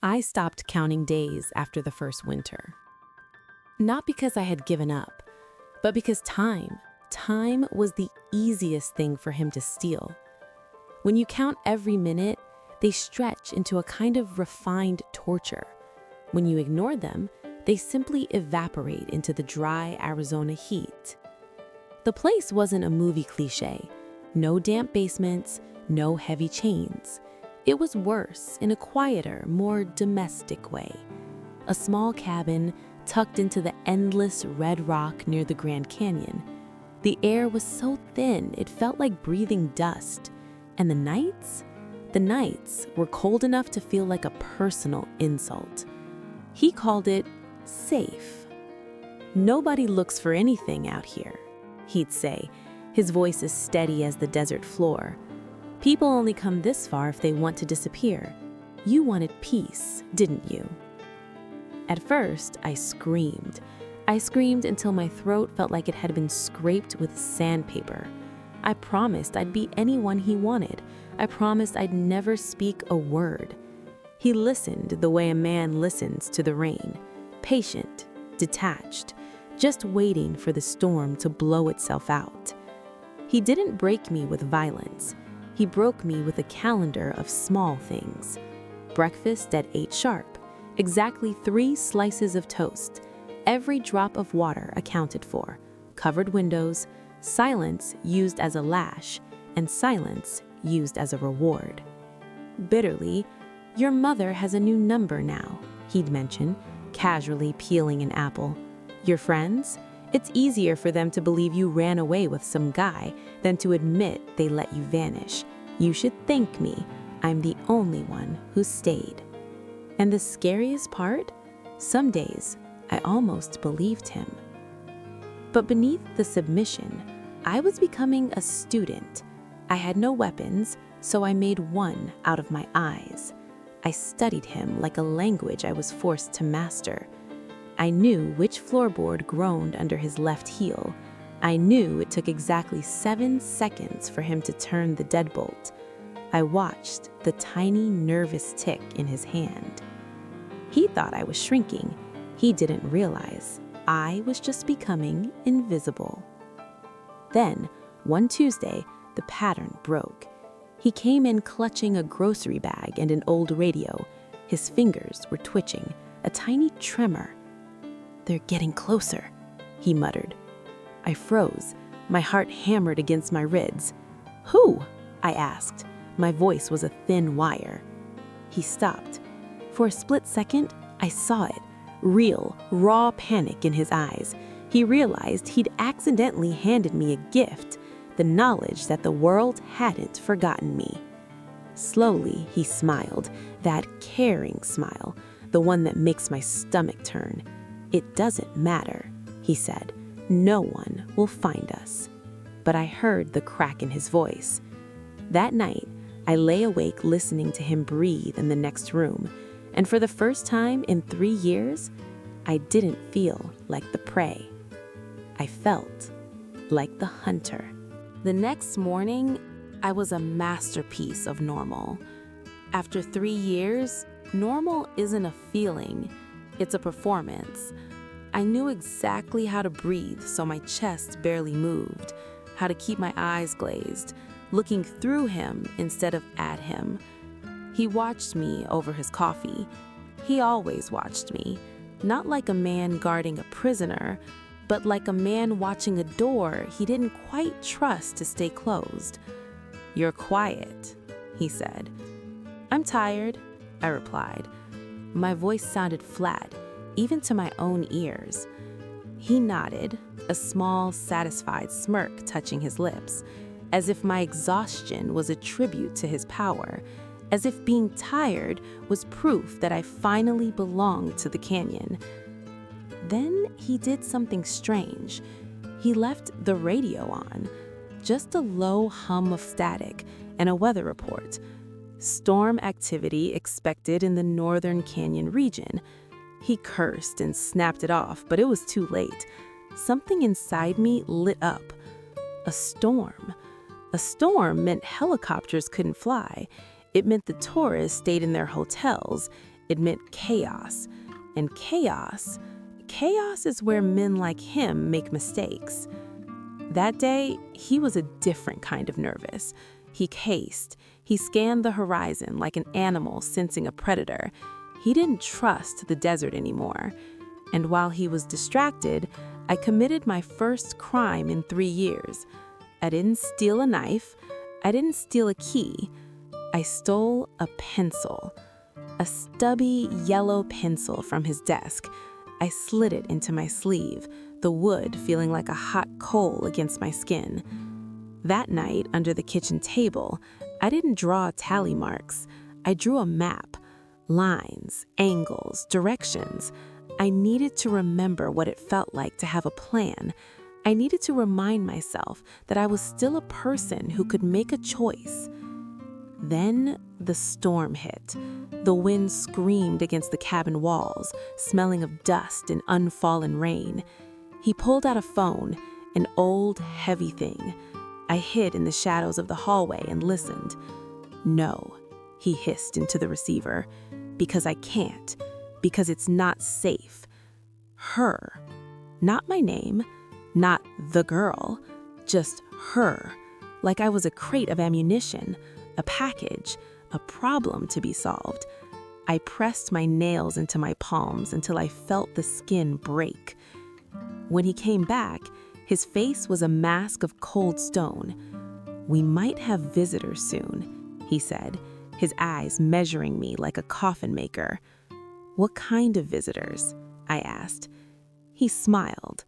I stopped counting days after the first winter. Not because I had given up, but because time was the easiest thing for him to steal. When you count every minute, they stretch into a kind of refined torture. When you ignore them, they simply evaporate into the dry Arizona heat. The place wasn't a movie cliché. No damp basements, no heavy chains. It was worse in a quieter, more domestic way. A small cabin tucked into the endless red rock near the Grand Canyon. The air was so thin it felt like breathing dust. And the nights were cold enough to feel like a personal insult. He called it safe. "Nobody looks for anything out here," he'd say, his voice as steady as the desert floor. "People only come this far if they want to disappear. You wanted peace, didn't you?" At first, I screamed. I screamed until my throat felt like it had been scraped with sandpaper. I promised I'd be anyone he wanted. I promised I'd never speak a word. He listened the way a man listens to the rain, patient, detached, just waiting for the storm to blow itself out. He didn't break me with violence. He broke me with a calendar of small things. Breakfast at 8 sharp, exactly 3 slices of toast, every drop of water accounted for, covered windows, silence used as a lash, and silence used as a reward. Bitterly, "Your mother has a new number now," he'd mention, casually peeling an apple. "Your friends? It's easier for them to believe you ran away with some guy than to admit they let you vanish. You should thank me. I'm the only one who stayed." And the scariest part? Some days, I almost believed him. But beneath the submission, I was becoming a student. I had no weapons, so I made one out of my eyes. I studied him like a language I was forced to master. I knew which floorboard groaned under his left heel. I knew it took exactly 7 seconds for him to turn the deadbolt. I watched the tiny, nervous tick in his hand. He thought I was shrinking. He didn't realize I was just becoming invisible. Then, one Tuesday, the pattern broke. He came in clutching a grocery bag and an old radio. His fingers were twitching, a tiny tremor. "They're getting closer," he muttered. I froze. My heart hammered against my ribs. "Who?" I asked. My voice was a thin wire. He stopped. For a split second, I saw it. Real, raw panic in his eyes. He realized he'd accidentally handed me a gift, the knowledge that the world hadn't forgotten me. Slowly, he smiled, that caring smile, the one that makes my stomach turn. "It doesn't matter," he said. "No one will find us." But I heard the crack in his voice. That night, I lay awake listening to him breathe in the next room, and for the first time in 3 years, I didn't feel like the prey. I felt like the hunter. The next morning, I was a masterpiece of normal. After 3 years, normal isn't a feeling, it's a performance. I knew exactly how to breathe so my chest barely moved, how to keep my eyes glazed, looking through him instead of at him. He watched me over his coffee. He always watched me, not like a man guarding a prisoner, but like a man watching a door he didn't quite trust to stay closed. "You're quiet," he said. "I'm tired," I replied. My voice sounded flat, even to my own ears. He nodded, a small, satisfied smirk touching his lips, as if my exhaustion was a tribute to his power, as if being tired was proof that I finally belonged to the canyon. Then he did something strange. He left the radio on, just a low hum of static and a weather report. Storm activity expected in the northern canyon region. He cursed and snapped it off, but it was too late. Something inside me lit up. A storm. A storm meant helicopters couldn't fly. It meant the tourists stayed in their hotels. It meant chaos. And chaos is where men like him make mistakes. That day, he was a different kind of nervous. He cased. He scanned the horizon like an animal sensing a predator. He didn't trust the desert anymore. And while he was distracted, I committed my first crime in 3 years. I didn't steal a knife. I didn't steal a key. I stole a pencil. A stubby yellow pencil from his desk. I slid it into my sleeve, the wood feeling like a hot coal against my skin. That night, under the kitchen table, I didn't draw tally marks. I drew a map. Lines, angles, directions. I needed to remember what it felt like to have a plan. I needed to remind myself that I was still a person who could make a choice. Then the storm hit. The wind screamed against the cabin walls, smelling of dust and unfallen rain. He pulled out a phone, an old, heavy thing. I hid in the shadows of the hallway and listened. "No," he hissed into the receiver. "Because I can't. Because it's not safe." Her. Not my name. Not the girl. Just her. Like I was a crate of ammunition, a package, a problem to be solved. I pressed my nails into my palms until I felt the skin break. When he came back, his face was a mask of cold stone. "We might have visitors soon," he said, his eyes measuring me like a coffin maker. "What kind of visitors?" I asked. He smiled.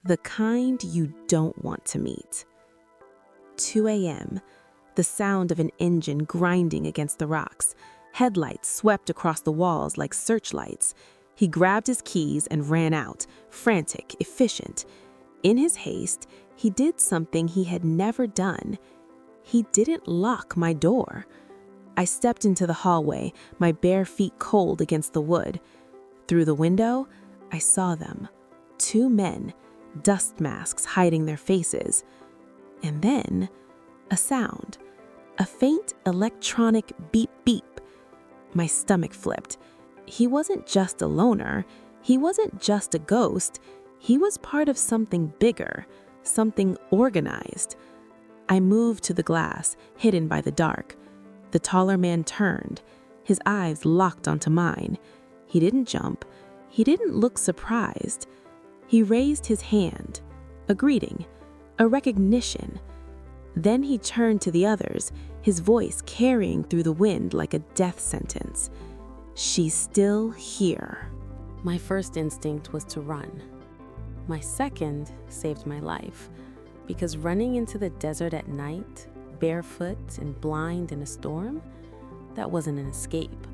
"The kind you don't want to meet." 2 a.m., the sound of an engine grinding against the rocks. Headlights swept across the walls like searchlights. He grabbed his keys and ran out, frantic, efficient. In his haste, he did something he had never done. He didn't lock my door. I stepped into the hallway, my bare feet cold against the wood. Through the window, I saw them. 2 men, dust masks hiding their faces. And then, a sound. A faint electronic beep beep. My stomach flipped. He wasn't just a loner. He wasn't just a ghost. He was part of something bigger, something organized. I moved to the glass, hidden by the dark. The taller man turned. His eyes locked onto mine. He didn't jump. He didn't look surprised. He raised his hand. A greeting. A recognition. Then he turned to the others, his voice carrying through the wind like a death sentence. "She's still here." My first instinct was to run. My second saved my life, because running into the desert at night, barefoot and blind in a storm, that wasn't an escape.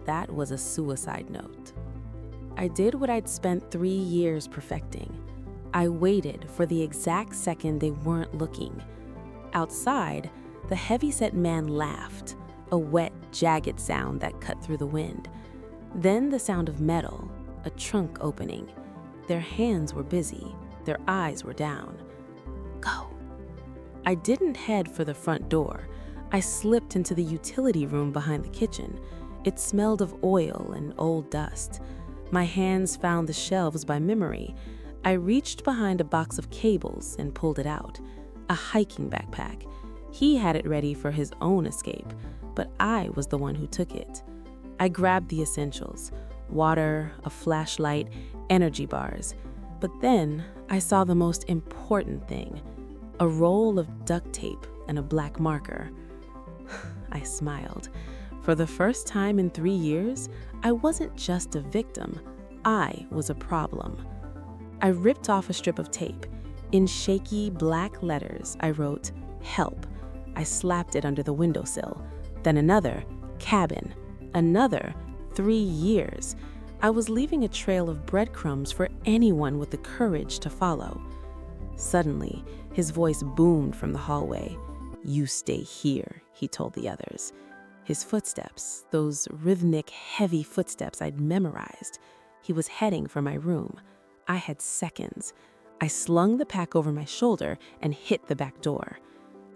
That was a suicide note. I did what I'd spent 3 years perfecting. I waited for the exact second they weren't looking. Outside, the heavy-set man laughed, a wet, jagged sound that cut through the wind. Then the sound of metal, a trunk opening. Their hands were busy, their eyes were down. "Go." I didn't head for the front door. I slipped into the utility room behind the kitchen. It smelled of oil and old dust. My hands found the shelves by memory. I reached behind a box of cables and pulled it out. A hiking backpack. He had it ready for his own escape, but I was the one who took it. I grabbed the essentials: water, a flashlight, energy bars. But then I saw the most important thing: a roll of duct tape and a black marker. I smiled. For the first time in 3 years, I wasn't just a victim. I was a problem. I ripped off a strip of tape. In shaky black letters, I wrote, "Help." I slapped it under the windowsill. Then another, "Cabin." Another, 3 years. I was leaving a trail of breadcrumbs for anyone with the courage to follow. Suddenly, his voice boomed from the hallway. "You stay here," he told the others. His footsteps, those rhythmic, heavy footsteps I'd memorized. He was heading for my room. I had seconds. I slung the pack over my shoulder and hit the back door.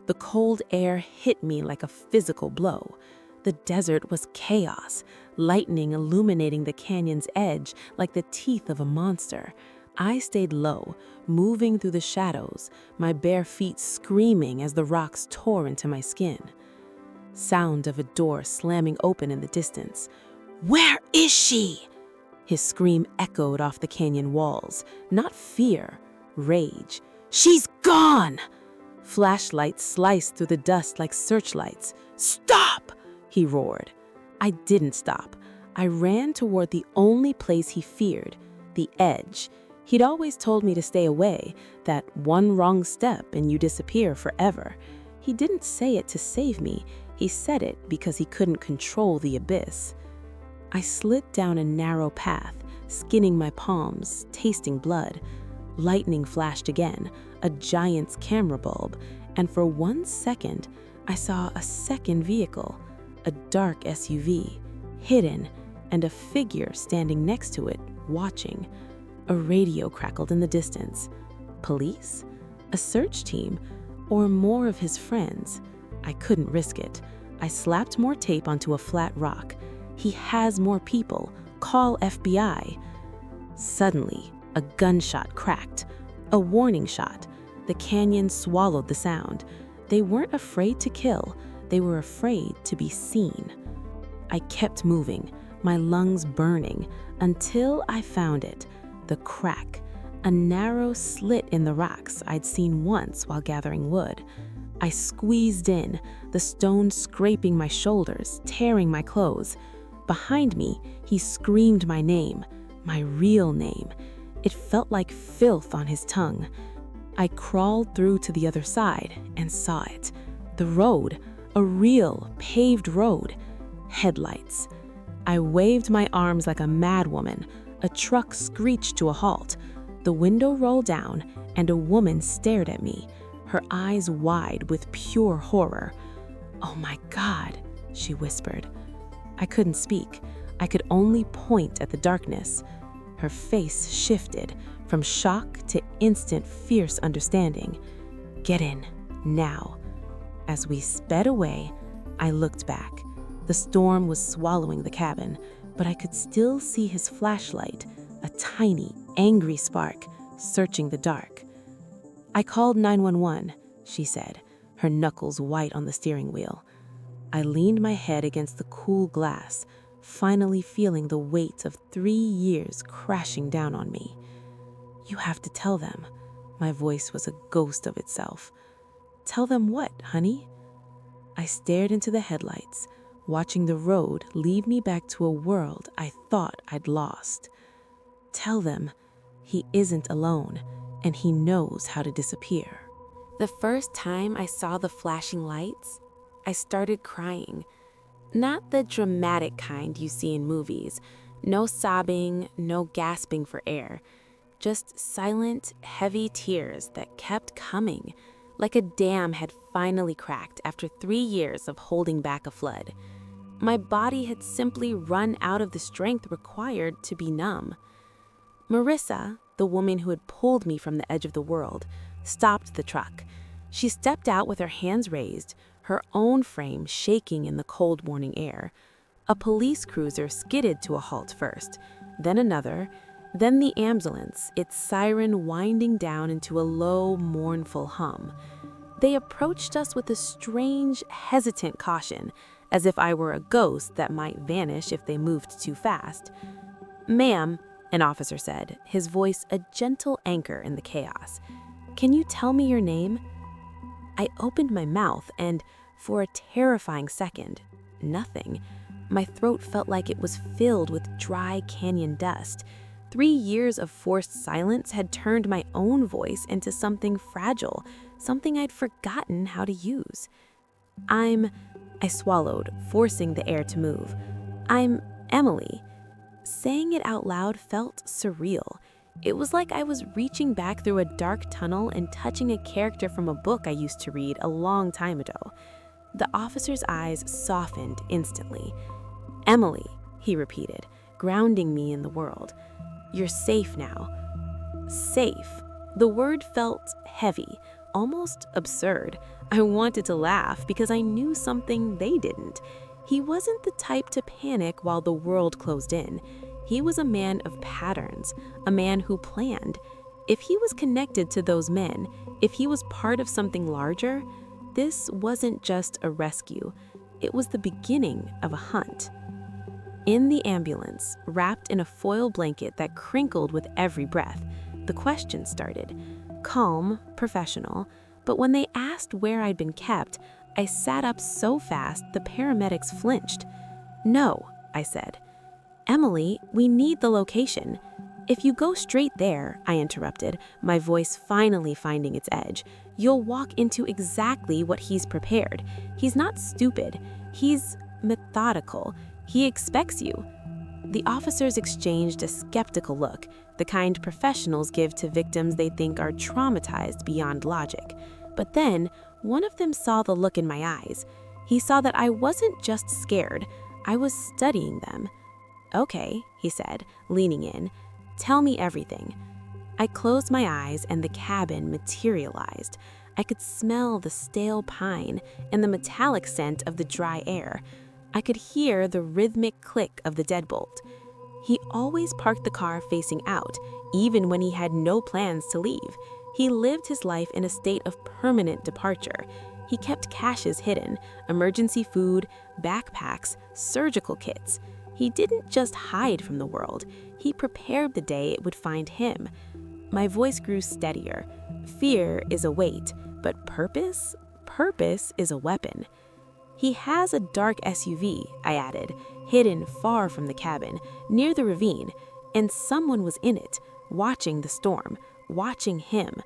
The cold air hit me like a physical blow. The desert was chaos, lightning illuminating the canyon's edge like the teeth of a monster. I stayed low, moving through the shadows, my bare feet screaming as the rocks tore into my skin. Sound of a door slamming open in the distance. "Where is she?" His scream echoed off the canyon walls, not fear, rage. "She's gone!" Flashlights sliced through the dust like searchlights. "Stop!" he roared. I didn't stop. I ran toward the only place he feared, the edge. He'd always told me to stay away, that one wrong step and you disappear forever. He didn't say it to save me. He said it because he couldn't control the abyss. I slid down a narrow path, skinning my palms, tasting blood. Lightning flashed again, a giant's camera bulb, and for 1 second, I saw a second vehicle, a dark SUV, hidden, and a figure standing next to it, watching. A radio crackled in the distance. Police? A search team? Or more of his friends? I couldn't risk it. I slapped more tape onto a flat rock. "He has more people. Call FBI." Suddenly, a gunshot cracked. A warning shot. The canyon swallowed the sound. They weren't afraid to kill. They were afraid to be seen. I kept moving, my lungs burning, until I found it. The crack, a narrow slit in the rocks I'd seen once while gathering wood. I squeezed in, the stone scraping my shoulders, tearing my clothes. Behind me, he screamed my name, my real name. It felt like filth on his tongue. I crawled through to the other side and saw it. The road, a real paved road. Headlights. I waved my arms like a madwoman. A truck screeched to a halt. The window rolled down, and a woman stared at me, her eyes wide with pure horror. "Oh my God," she whispered. I couldn't speak. I could only point at the darkness. Her face shifted from shock to instant fierce understanding. "Get in, now." As we sped away, I looked back. The storm was swallowing the cabin, but I could still see his flashlight, a tiny, angry spark, searching the dark. "I called 911, she said, her knuckles white on the steering wheel. I leaned my head against the cool glass, finally feeling the weight of 3 years crashing down on me. "You have to tell them." My voice was a ghost of itself. "Tell them what, honey?" I stared into the headlights, watching the road lead me back to a world I thought I'd lost. "Tell them he isn't alone, and he knows how to disappear." The first time I saw the flashing lights, I started crying. Not the dramatic kind you see in movies. No sobbing, no gasping for air. Just silent, heavy tears that kept coming, like a dam had finally cracked after 3 years of holding back a flood. My body had simply run out of the strength required to be numb. Marissa, the woman who had pulled me from the edge of the world, stopped the truck. She stepped out with her hands raised, her own frame shaking in the cold morning air. A police cruiser skidded to a halt first, then another, then the ambulance, its siren winding down into a low, mournful hum. They approached us with a strange, hesitant caution, as if I were a ghost that might vanish if they moved too fast. "Ma'am," an officer said, his voice a gentle anchor in the chaos, "can you tell me your name?" I opened my mouth and, for a terrifying second, nothing. My throat felt like it was filled with dry canyon dust. 3 years of forced silence had turned my own voice into something fragile, something I'd forgotten how to use. I swallowed, forcing the air to move. "I'm Emily." Saying it out loud felt surreal. It was like I was reaching back through a dark tunnel and touching a character from a book I used to read a long time ago. The officer's eyes softened instantly. "Emily," he repeated, grounding me in the world. "You're safe now." Safe. The word felt heavy, almost absurd. I wanted to laugh because I knew something they didn't. He wasn't the type to panic while the world closed in. He was a man of patterns, a man who planned. If he was connected to those men, if he was part of something larger, this wasn't just a rescue. It was the beginning of a hunt. In the ambulance, wrapped in a foil blanket that crinkled with every breath, the questions started. Calm, professional, but when they asked where I'd been kept, I sat up so fast the paramedics flinched. "No," I said. "Emily, we need the location." "If you go straight there," I interrupted, my voice finally finding its edge, "you'll walk into exactly what he's prepared. He's not stupid. He's methodical. He expects you." The officers exchanged a skeptical look, the kind professionals give to victims they think are traumatized beyond logic. But then, one of them saw the look in my eyes. He saw that I wasn't just scared, I was studying them. "Okay," he said, leaning in. "Tell me everything." I closed my eyes and the cabin materialized. I could smell the stale pine and the metallic scent of the dry air. I could hear the rhythmic click of the deadbolt. He always parked the car facing out, even when he had no plans to leave. He lived his life in a state of permanent departure. He kept caches hidden, emergency food, backpacks, surgical kits. He didn't just hide from the world. He prepared the day it would find him. My voice grew steadier. Fear is a weight, but purpose? Purpose is a weapon. "He has a dark SUV," I added, hidden far from the cabin, near the ravine, and someone was in it, watching the storm, watching him.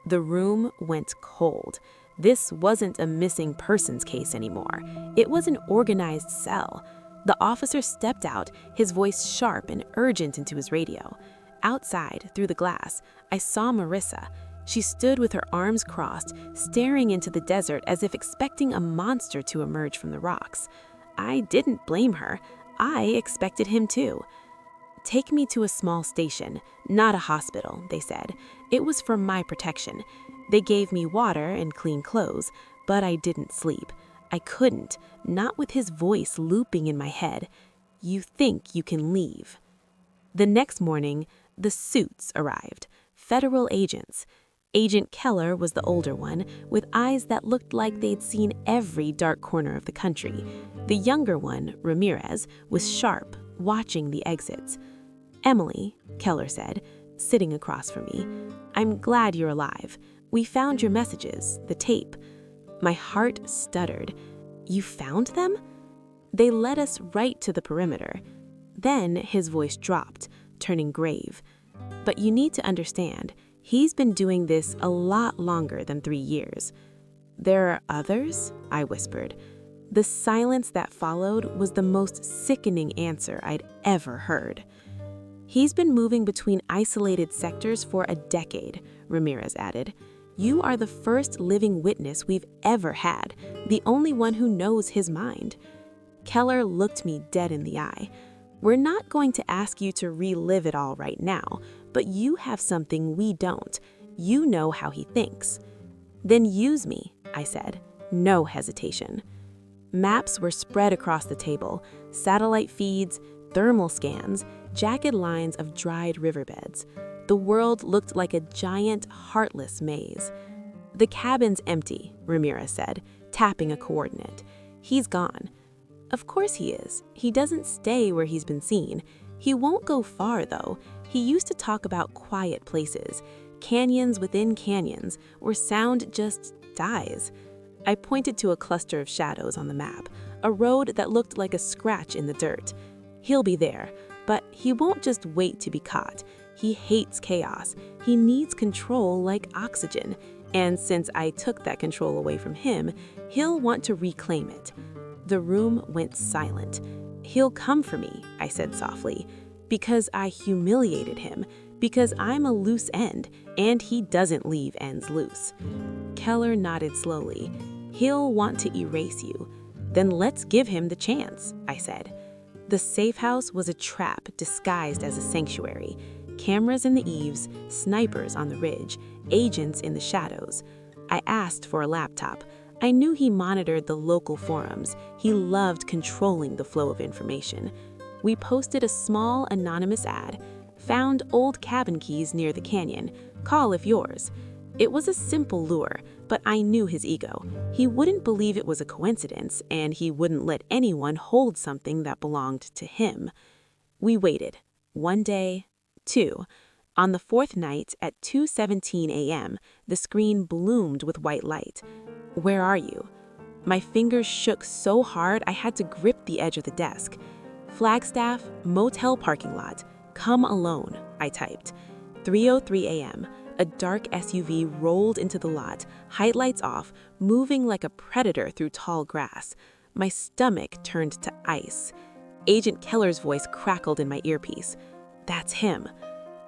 The room went cold. This wasn't a missing persons case anymore. It was an organized cell. The officer stepped out, his voice sharp and urgent into his radio. Outside, through the glass, I saw Marissa. She stood with her arms crossed, staring into the desert as if expecting a monster to emerge from the rocks. I didn't blame her. I expected him too. "Take me to a small station, not a hospital," they said. It was for my protection. They gave me water and clean clothes, but I didn't sleep. I couldn't, not with his voice looping in my head. "You think you can leave." The next morning, the suits arrived. Federal agents. Agent Keller was the older one, with eyes that looked like they'd seen every dark corner of the country. The younger one, Ramirez, was sharp, watching the exits. "Emily," Keller said, sitting across from me, "I'm glad you're alive. We found your messages, the tape." My heart stuttered. "You found them?" "They led us right to the perimeter." Then his voice dropped, turning grave. "But you need to understand, he's been doing this a lot longer than 3 years. "There are others?" I whispered. The silence that followed was the most sickening answer I'd ever heard. "He's been moving between isolated sectors for a decade," Ramirez added. "You are the first living witness we've ever had, the only one who knows his mind." Keller looked me dead in the eye. "We're not going to ask you to relive it all right now, but you have something we don't. You know how he thinks." "Then use me," I said, no hesitation. Maps were spread across the table, satellite feeds, thermal scans, jagged lines of dried riverbeds. The world looked like a giant, heartless maze. "The cabin's empty," Ramirez said, tapping a coordinate. "He's gone." "Of course he is. He doesn't stay where he's been seen. He won't go far, though. He used to talk about quiet places, canyons within canyons, where sound just dies." I pointed to a cluster of shadows on the map, a road that looked like a scratch in the dirt. "He'll be there, but he won't just wait to be caught. He hates chaos. He needs control like oxygen, and since I took that control away from him, he'll want to reclaim it." The room went silent. "He'll come for me," I said softly, "because I humiliated him, because I'm a loose end, and he doesn't leave ends loose." Keller nodded slowly. "He'll want to erase you. Then let's give him the chance," I said. The safe house was a trap disguised as a sanctuary. Cameras in the eaves, snipers on the ridge, agents in the shadows. I asked for a laptop. I knew he monitored the local forums. He loved controlling the flow of information. We posted a small, anonymous ad, "Found old cabin keys near the canyon. Call if yours." It was a simple lure, but I knew his ego. He wouldn't believe it was a coincidence, and he wouldn't let anyone hold something that belonged to him. We waited. 1 day, 2. On the 4th night at 2:17 a.m., the screen bloomed with white light. "Where are you?" My fingers shook so hard I had to grip the edge of the desk. "Flagstaff, motel parking lot. Come alone," I typed. 3:03 a.m., a dark SUV rolled into the lot, headlights off, moving like a predator through tall grass. My stomach turned to ice. Agent Keller's voice crackled in my earpiece. "That's him."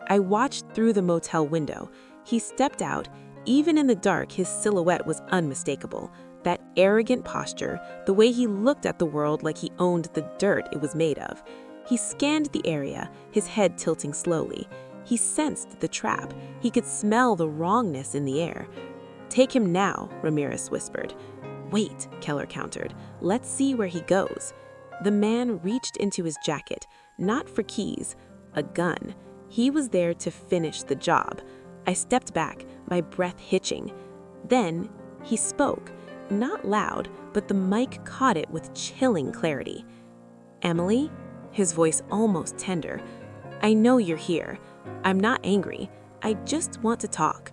I watched through the motel window. He stepped out. Even in the dark, his silhouette was unmistakable. That arrogant posture, the way he looked at the world like he owned the dirt it was made of. He scanned the area, his head tilting slowly. He sensed the trap. He could smell the wrongness in the air. "Take him now," Ramirez whispered. "Wait," Keller countered. "Let's see where he goes." The man reached into his jacket, not for keys, a gun. He was there to finish the job. I stepped back, my breath hitching. Then he spoke, not loud, but the mic caught it with chilling clarity. "Emily?" His voice almost tender. "I know you're here. I'm not angry. I just want to talk."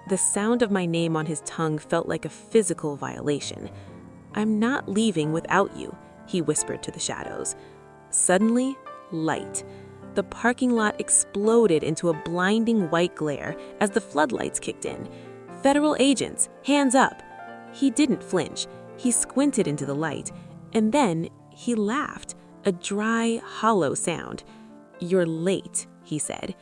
The sound of my name on his tongue felt like a physical violation. "I'm not leaving without you," he whispered to the shadows. Suddenly, light. The parking lot exploded into a blinding white glare as the floodlights kicked in. "Federal agents, hands up!" He didn't flinch. He squinted into the light, and then he laughed, a dry, hollow sound. "You're late," he said.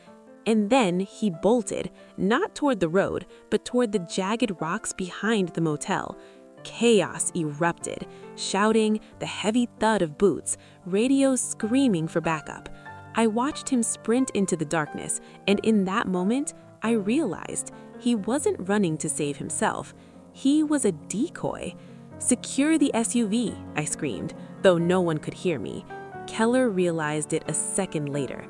And then he bolted, not toward the road, but toward the jagged rocks behind the motel. Chaos erupted, shouting, the heavy thud of boots, radios screaming for backup. I watched him sprint into the darkness, and in that moment, I realized he wasn't running to save himself. He was a decoy. "Secure the SUV," I screamed, though no one could hear me. Keller realized it a second later.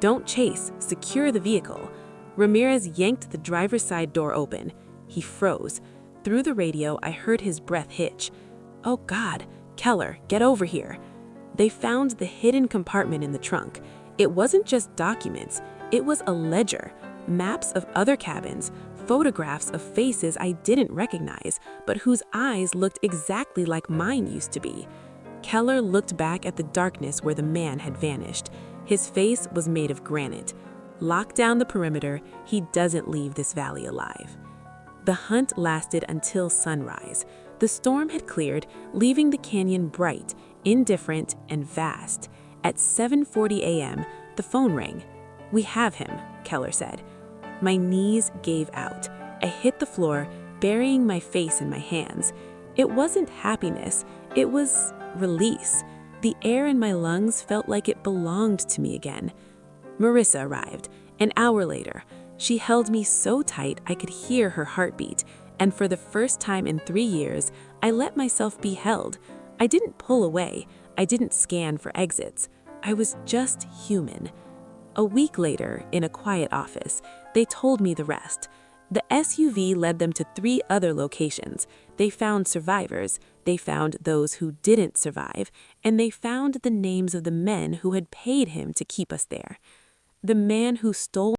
"Don't chase, secure the vehicle." Ramirez yanked the driver's side door open. He froze. Through the radio, I heard his breath hitch. "Oh God, Keller, get over here." They found the hidden compartment in the trunk. It wasn't just documents, it was a ledger, maps of other cabins, photographs of faces I didn't recognize, but whose eyes looked exactly like mine used to be. Keller looked back at the darkness where the man had vanished. His face was made of granite. Lock down the perimeter, he doesn't leave this valley alive. The hunt lasted until sunrise. The storm had cleared, leaving the canyon bright, indifferent, and vast. At 7:40 a.m., the phone rang. "We have him," Keller said. My knees gave out. I hit the floor, burying my face in my hands. It wasn't happiness, it was release. The air in my lungs felt like it belonged to me again. Marissa arrived, an hour later. She held me so tight I could hear her heartbeat, and for the first time in 3 years, I let myself be held. I didn't pull away, I didn't scan for exits. I was just human. A week later, in a quiet office, they told me the rest. The SUV led them to 3 other locations. They found survivors, they found those who didn't survive, and they found the names of the men who had paid him to keep us there. The man who stole